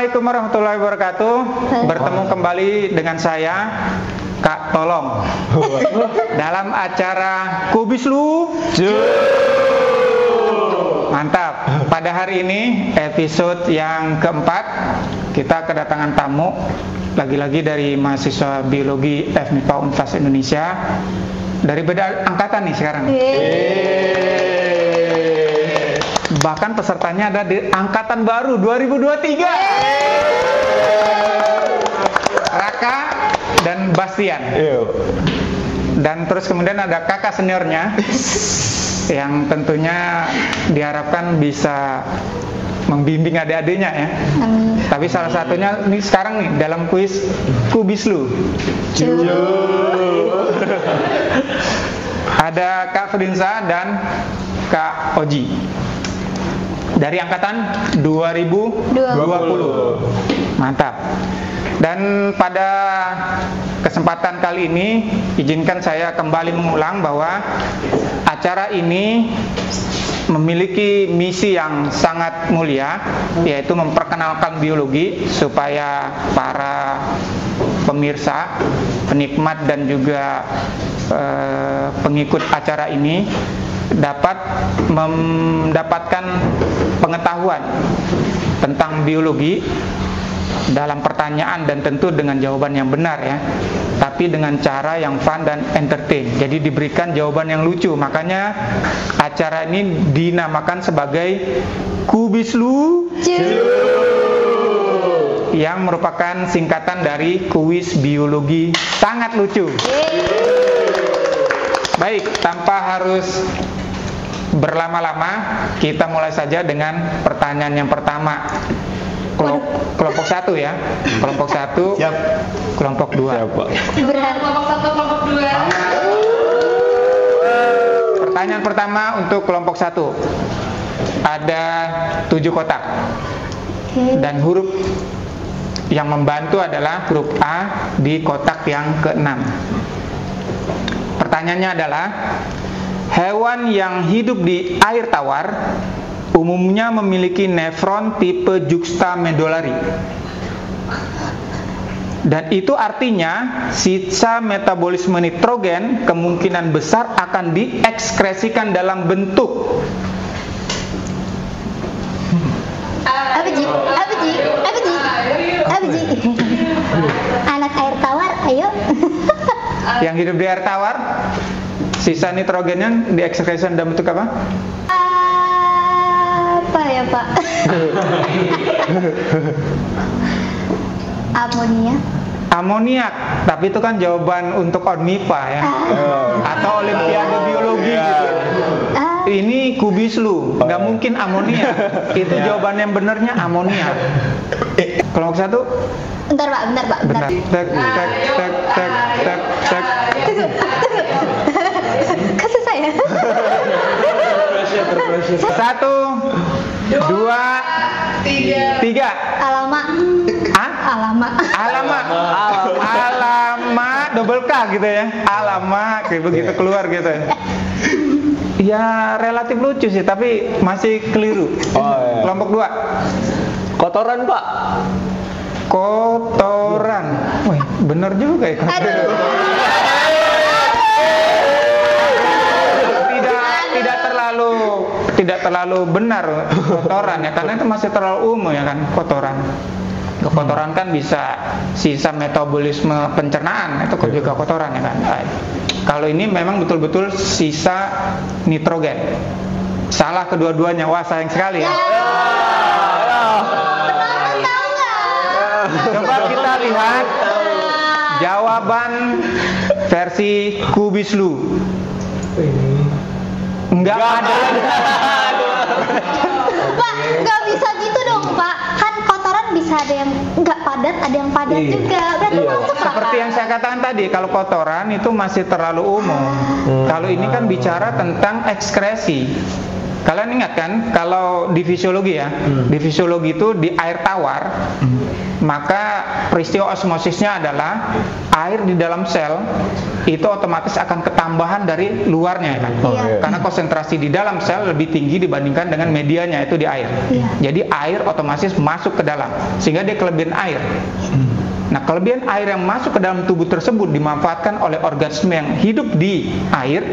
Assalamualaikum warahmatullahi wabarakatuh. Bertemu kembali dengan saya, Kak Tolong, dalam acara Kubislu. Mantap. Pada hari ini episode yang keempat, kita kedatangan tamu lagi-lagi dari mahasiswa biologi FMIPA Univers Indonesia. Dari beda angkatan nih sekarang. Bahkan pesertanya ada di angkatan baru 2023. Raka dan Bastian. Dan terus kemudian ada kakak seniornya yang tentunya diharapkan bisa membimbing adik-adiknya ya. Tapi salah satunya ini sekarang nih dalam kuis Kubislu. Ada Kak Fedinsa dan Kak Oji dari angkatan 2020. Mantap. Dan pada kesempatan kali ini izinkan saya kembali mengulang bahwa acara ini memiliki misi yang sangat mulia, yaitu memperkenalkan biologi supaya para pemirsa, penikmat dan juga pengikut acara ini dapat mendapatkan pengetahuan tentang biologi dalam pertanyaan dan tentu dengan jawaban yang benar ya, tapi dengan cara yang fun dan entertain. Jadi diberikan jawaban yang lucu. Makanya acara ini dinamakan sebagai Kubislu, yang merupakan singkatan dari kuis biologi sangat lucu. Baik, tanpa harus berlama-lama, kita mulai saja dengan pertanyaan yang pertama. Kelompok 1 ya. Kelompok 1. Siap. Kelompok 2. Siap, Pak. Kelompok 1, kelompok 2. Pertanyaan pertama untuk kelompok 1. Ada 7 kotak. Dan huruf yang membantu adalah huruf A di kotak yang ke-6. Pertanyaannya adalah, hewan yang hidup di air tawar umumnya memiliki nefron tipe juxtamedullary. Dan itu artinya sisa metabolisme nitrogen kemungkinan besar akan diekskresikan dalam bentuk Apa Ji? Anak air tawar, ayo. yang hidup di air tawar, sisa nitrogennya diekskresikan dalam bentuk apa? Apa ya Pak? Amoniak. Tapi itu kan jawaban untuk ONMIPA ya, atau Olimpiade Biologi gitu. Ini Kubislu, nggak mungkin amoniak. Itu jawaban yang benernya amoniak. Kelompok 1. Bentar Pak. Benar. Tek. Kasih saya. 1, 2, 3. Alamak. Alamak double K gitu ya. Alamak kayak begitu keluar gitu ya. Ya relatif lucu sih, tapi masih keliru. Kelompok 2. Kotoran, Pak. Kotoran. Wih, bener juga ya. Tidak terlalu benar kotoran ya, karena itu masih terlalu umum ya kan kotoran. Kotoran kan bisa sisa metabolisme pencernaan, itu juga kotoran ya kan. Kalau ini memang betul-betul sisa nitrogen. Salah kedua-duanya. Wah, sayang sekali ya. Coba kita lihat jawaban versi Kubislu. Enggak ada. Pak, nggak bisa gitu dong Pak. Kan kotoran bisa ada yang nggak padat, ada yang padat juga. Berarti masuk Seperti yang saya katakan tadi, kalau kotoran itu masih terlalu umum. Kalau ini kan bicara tentang ekskresi. Kalian ingat kan kalau di fisiologi ya, di fisiologi itu di air tawar, maka peristiwa osmosisnya adalah air di dalam sel itu otomatis akan ketambahan dari luarnya ya kan. Karena konsentrasi di dalam sel lebih tinggi dibandingkan dengan medianya itu di air. Jadi air otomatis masuk ke dalam sehingga dia kelebihan air. Nah, kelebihan air yang masuk ke dalam tubuh tersebut dimanfaatkan oleh organisme yang hidup di air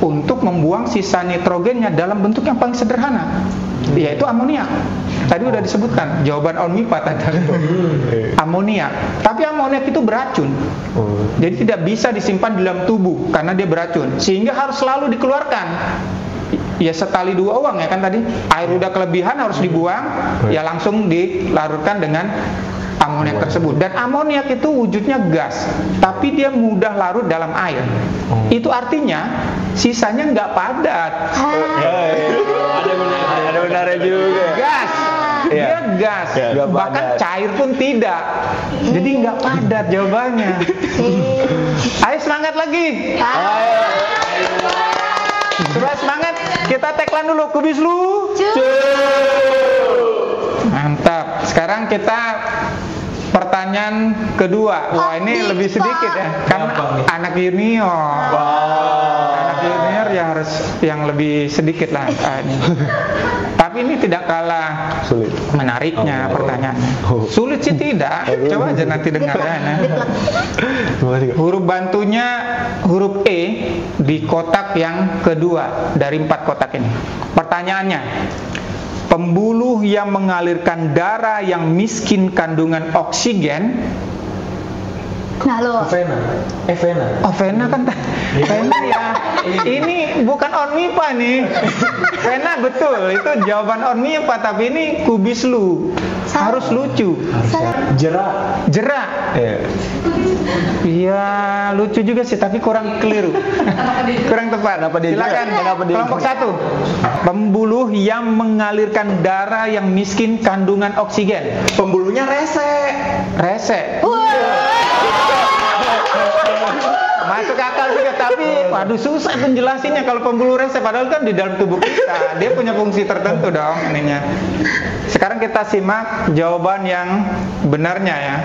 untuk membuang sisa nitrogennya dalam bentuk yang paling sederhana, yaitu amoniak. Tadi udah disebutkan jawaban ONMIPA tadi. Amoniak. Tapi amoniak itu beracun. Jadi tidak bisa disimpan di dalam tubuh karena dia beracun, sehingga harus selalu dikeluarkan. Ya setali dua uang ya kan tadi. Air udah kelebihan harus dibuang, ya langsung dilarutkan dengan amoniak tersebut. Dan amoniak itu wujudnya gas, tapi dia mudah larut dalam air. Itu artinya sisanya nggak padat. Ada benarnya juga. Gas, dia gas. Bahkan cair pun tidak. Jadi nggak padat jawabannya. Ayo semangat lagi. Coba semangat. Kita tagline dulu. Kubis lu. Mantap. Sekarang kita pertanyaan kedua. Wah, ini lebih sedikit ya. Karena anak junior. Anak junior ya harus yang lebih sedikit lah. Tapi ini tidak kalah Sulit. menariknya pertanyaannya. Sulit sih tidak. Coba aja nanti dengar ya. Huruf bantunya huruf E di kotak yang kedua dari 4 kotak ini. Pertanyaannya, pembuluh yang mengalirkan darah yang miskin kandungan oksigen. Nah lo. Vena. Oh, vena kan vena ya. Ini bukan ONMIPA nih. Vena betul, itu jawaban ONMIPA, tapi ini kubis lu. Harus lucu. Jerak. Iya, lucu juga sih, tapi kurang keliru. Kurang tepat. Silakan kelompok 1. Pembuluh yang mengalirkan darah yang miskin kandungan oksigen. Pembuluhnya rese. Masuk akal juga, tapi waduh susah penjelasinnya kalau pembuluh rese, padahal kan di dalam tubuh kita dia punya fungsi tertentu dong ininya. Sekarang kita simak jawaban yang benarnya ya.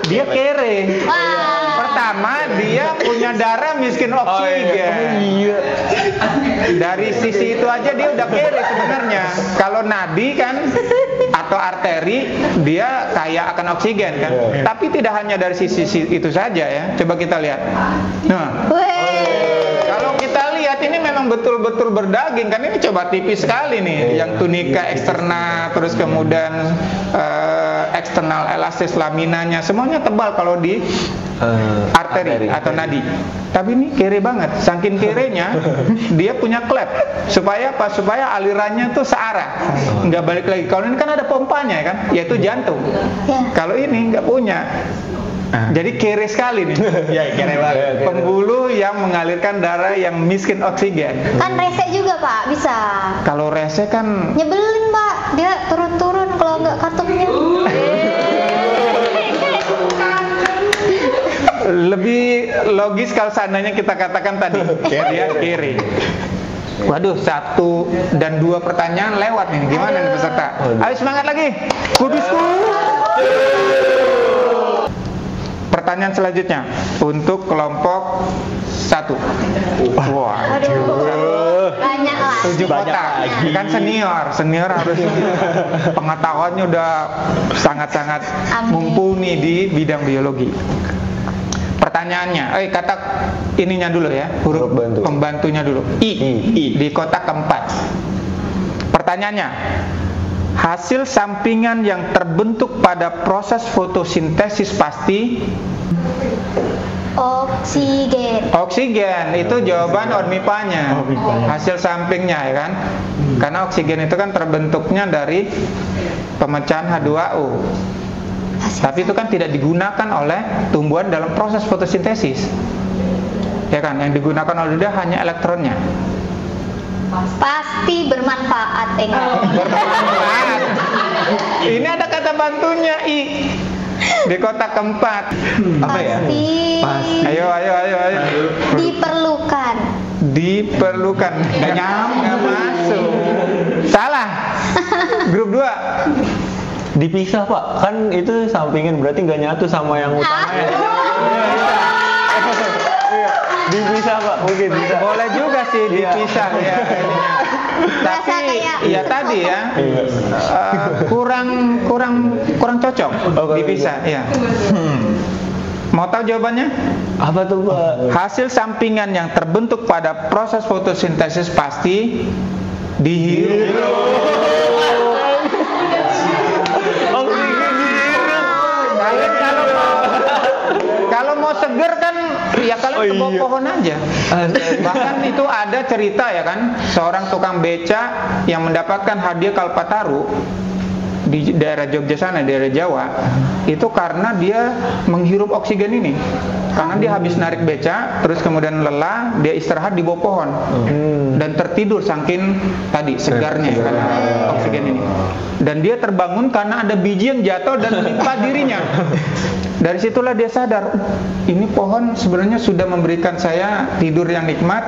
Dia kere. Pertama, dia punya darah miskin oksigen. Dari sisi itu aja dia udah kere sebenarnya. Kalau nadi kan atau arteri dia kaya akan oksigen kan. Tapi tidak hanya dari sisi itu saja ya. Coba kita lihat. Nah, kalau kita lihat ini memang betul-betul berdaging kan, ini coba tipis sekali nih. Yang tunika eksterna, terus kemudian eksternal elastis laminanya semuanya tebal kalau di arteri atau nadi. Tapi ini kere banget. Saking kerenya dia punya klep supaya apa? Supaya alirannya tuh searah, nggak balik lagi. Kalau ini kan ada pompanya kan, yaitu jantung. Kalau ini nggak punya. Jadi kere sekali nih. Ya, kere banget. Pembuluh yang mengalirkan darah yang miskin oksigen. Kan rese juga Pak, bisa. Kalau rese kan Nyebelin Pak, dia turun-turun kalau nggak katupnya. lebih logis kalau seandainya kita katakan tadi dia kere. Waduh, 1 dan 2 pertanyaan lewat nih. Gimana nih peserta? Ayo semangat lagi. Kubisku. Pertanyaan selanjutnya untuk kelompok 1. Wah, Banyak lah. 7 kotak. Kan senior harus pengetahuannya udah sangat-sangat mumpuni di bidang biologi. Pertanyaannya, kata ininya dulu ya, huruf pembantunya dulu. I di kotak keempat. Pertanyaannya, hasil sampingan yang terbentuk pada proses fotosintesis pasti oksigen. Itu jawaban ONMIPA-nya. Hasil sampingnya ya kan. Karena oksigen itu kan terbentuknya dari pemecahan H2O. Tapi itu kan tidak digunakan oleh tumbuhan dalam proses fotosintesis. Ya kan, yang digunakan oleh dia hanya elektronnya. Pasti bermanfaat, Bermanfaat. Ini ada kata bantunya I di kotak keempat. Apa ya? Pasti. Ayo diperlukan. Nggak masuk. Salah. Grup 2. Dipisah Pak, kan itu sampingan berarti nggak nyatu sama yang utama. Dipisah Pak, mungkin bisa. Boleh juga sih dipisah ya. Tapi ya tadi ya kurang cocok dipisah ya. Mau tahu jawabannya? Apa tuh Pak? Hasil sampingan yang terbentuk pada proses fotosintesis pasti dihirup. Kalau mau seger kan ya kalian ke bawah pohon aja. Bahkan itu ada cerita ya kan, seorang tukang beca yang mendapatkan hadiah Kalpataru di daerah Jogja sana, daerah Jawa, itu karena dia menghirup oksigen ini. Karena dia habis narik beca, terus kemudian lelah, dia istirahat di bawah pohon dan tertidur saking tadi segarnya karena oksigen ini. Dan dia terbangun karena ada biji yang jatuh dan menimpa dirinya. Dari situlah dia sadar, ini pohon sebenarnya sudah memberikan saya tidur yang nikmat.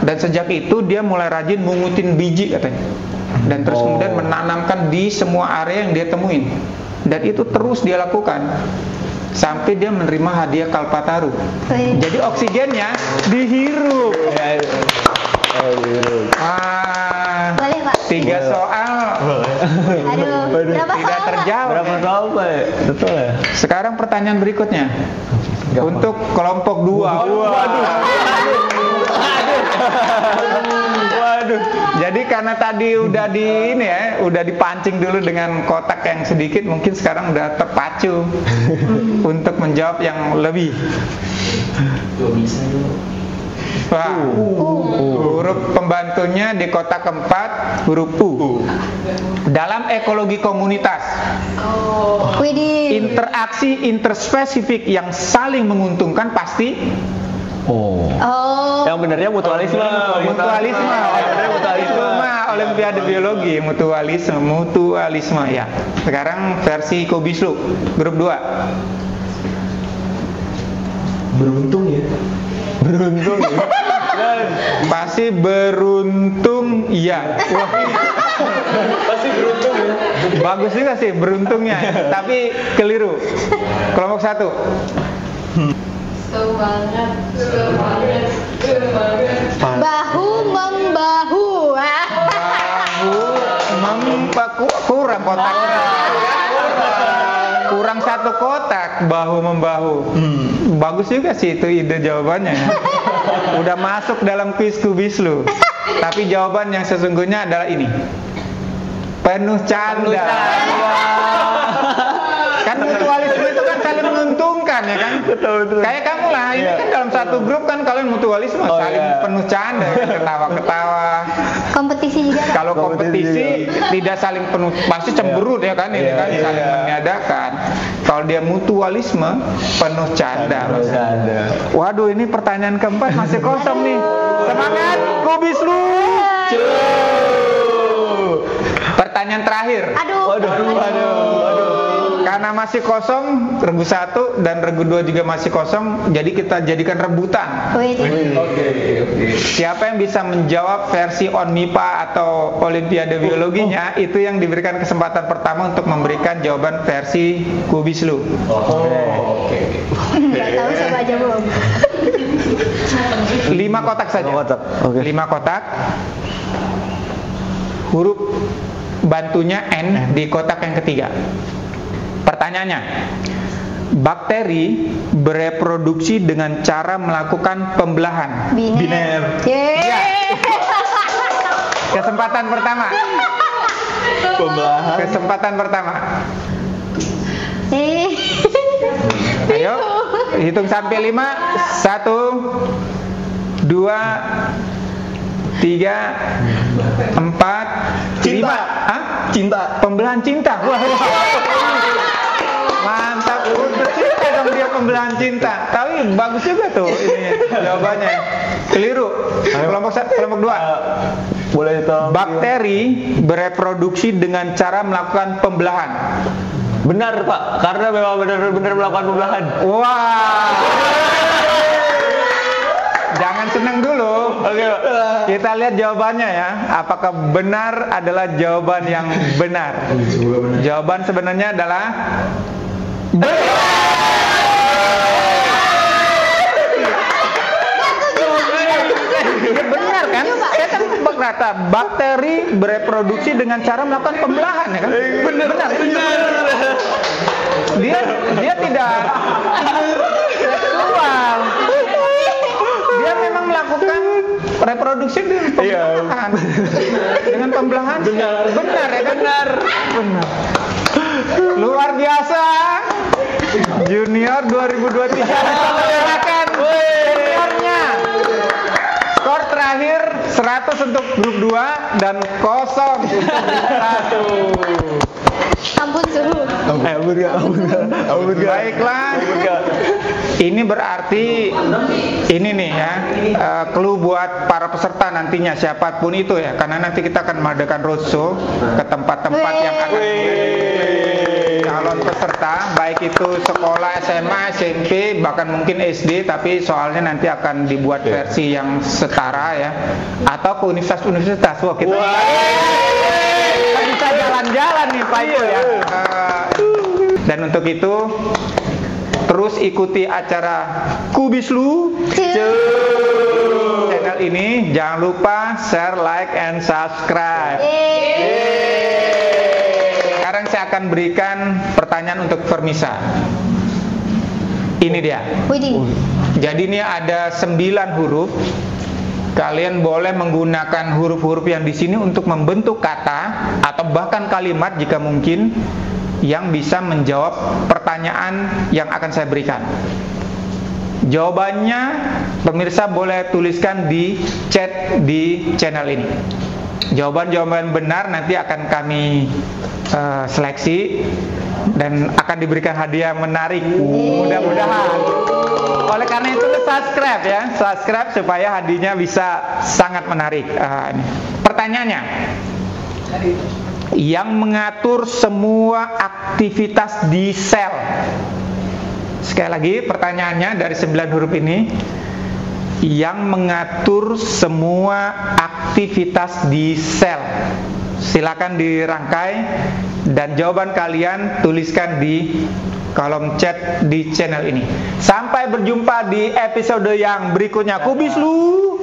Dan sejak itu dia mulai rajin mengutin biji katanya. Dan terus kemudian menanamkan di semua area yang dia temuin. Dan itu terus dia lakukan sampai dia menerima hadiah Kalpataru. Jadi oksigennya dihirup. Boleh Pak. 3 soal. Aduh, berapa Tidak soal Pak? terjawab. Berapa soal Pak? Betul ya? Sekarang pertanyaan berikutnya. Untuk kelompok 2. Waduh. Jadi karena tadi udah udah dipancing dulu dengan kotak yang sedikit, mungkin sekarang udah terpacu untuk menjawab yang lebih. Wah, huruf pembantunya di kotak keempat huruf U. Dalam ekologi komunitas, Widih. interaksi interspesifik yang saling menguntungkan pasti Oh. Yang benernya mutualisme. mutualisme. Itu mah Olimpiade Biologi, mutualisme ya. Sekarang versi Kobislu grup 2. Beruntung ya. Beruntung ya. Pasti beruntung ya. Wah, Pasti beruntung ya. bagus juga sih beruntungnya, tapi keliru. Kelompok 1. Semangat. Bahu membahu. Bahu kurang kotak. Kurang 1 kotak, bahu membahu. Bagus juga sih itu ide jawabannya. Udah masuk dalam kuis Kubislu. Tapi jawaban yang sesungguhnya adalah ini. Penuh canda. Kan mutualisme itu kan saling menguntungkan ya kan. Betul. Kayak kamu lah, ini kan dalam satu grup kan kalian mutualisme, saling penuh canda, kan? Ketawa-ketawa. Kompetisi juga Pak. Kalau kompetisi tidak saling penuh, pasti cemberut ya kan, ini kan saling meniadakan. Kalau dia mutualisme, penuh canda. Waduh, ini pertanyaan keempat masih kosong nih. Semangat, Kubislu. Pertanyaan terakhir. Aduh. Karena masih kosong, regu 1 dan regu 2 juga masih kosong, jadi kita jadikan rebutan. Widih. Siapa yang bisa menjawab versi ONMIPA atau Olimpiade Biologinya, itu yang diberikan kesempatan pertama untuk memberikan jawaban versi Kubislu. Nggak tahu siapa aja belum. 5 kotak saja. 5 kotak. Huruf bantunya N di kotak yang ketiga. Pertanyaannya, bakteri bereproduksi dengan cara melakukan pembelahan. Biner. Ya. Kesempatan pertama. Kesempatan pertama. Ayo, hitung sampai 5. 1, 2, 3, 4, 5. Cinta. Pembelahan cinta. Wah. Mantap, cinta dong dia pembelahan cinta. Tapi bagus juga tuh ini jawabannya. Keliru. Kelompok 2. Boleh tolong. Bakteri bereproduksi dengan cara melakukan pembelahan. Benar Pak, karena memang benar-benar melakukan pembelahan. Wah. Jangan senang dulu. Oke. Kita lihat jawabannya ya. Apakah benar adalah jawaban yang benar? Jawaban sebenarnya adalah benar kan? Saya kan berkata bakteri bereproduksi dengan cara melakukan pembelahan ya kan? Benar. Dia tidak seksual. Dia memang melakukan reproduksi dengan pembelahan. Dengan pembelahan. Benar ya kan? Benar. Luar biasa. Junior 2023 bisa mengalahkan seniornya. Skor terakhir 100 untuk grup 2 dan 0 untuk grup 1. Ampun suhu. Baiklah. Ini berarti ini nih ya, clue buat para peserta nantinya siapapun itu ya, karena nanti kita akan mengadakan roadshow ke tempat-tempat yang akan calon peserta, baik itu sekolah SMA, SMP, bahkan mungkin SD, tapi soalnya nanti akan dibuat versi yang setara ya, atau ke universitas-universitas. Wah, kita bisa jalan-jalan nih Pak Ibu ya. Dan untuk itu terus ikuti acara Kubislu channel ini. Jangan lupa share, like, and subscribe. Sekarang saya akan berikan pertanyaan untuk Fermisa. Ini dia. Jadi ini ada 9 huruf. Kalian boleh menggunakan huruf-huruf yang di sini untuk membentuk kata atau bahkan kalimat jika mungkin yang bisa menjawab pertanyaan yang akan saya berikan. Jawabannya pemirsa boleh tuliskan di chat di channel ini. Jawaban-jawaban benar nanti akan kami seleksi dan akan diberikan hadiah menarik. Mudah-mudahan. Oleh karena itu subscribe ya, subscribe supaya hadiahnya bisa sangat menarik. Ini. Pertanyaannya, yang mengatur semua aktivitas di sel. Sekali lagi pertanyaannya dari 9 huruf ini, yang mengatur semua aktivitas di sel. Silakan dirangkai dan jawaban kalian tuliskan di kolom chat di channel ini. Sampai berjumpa di episode yang berikutnya. Kubislu.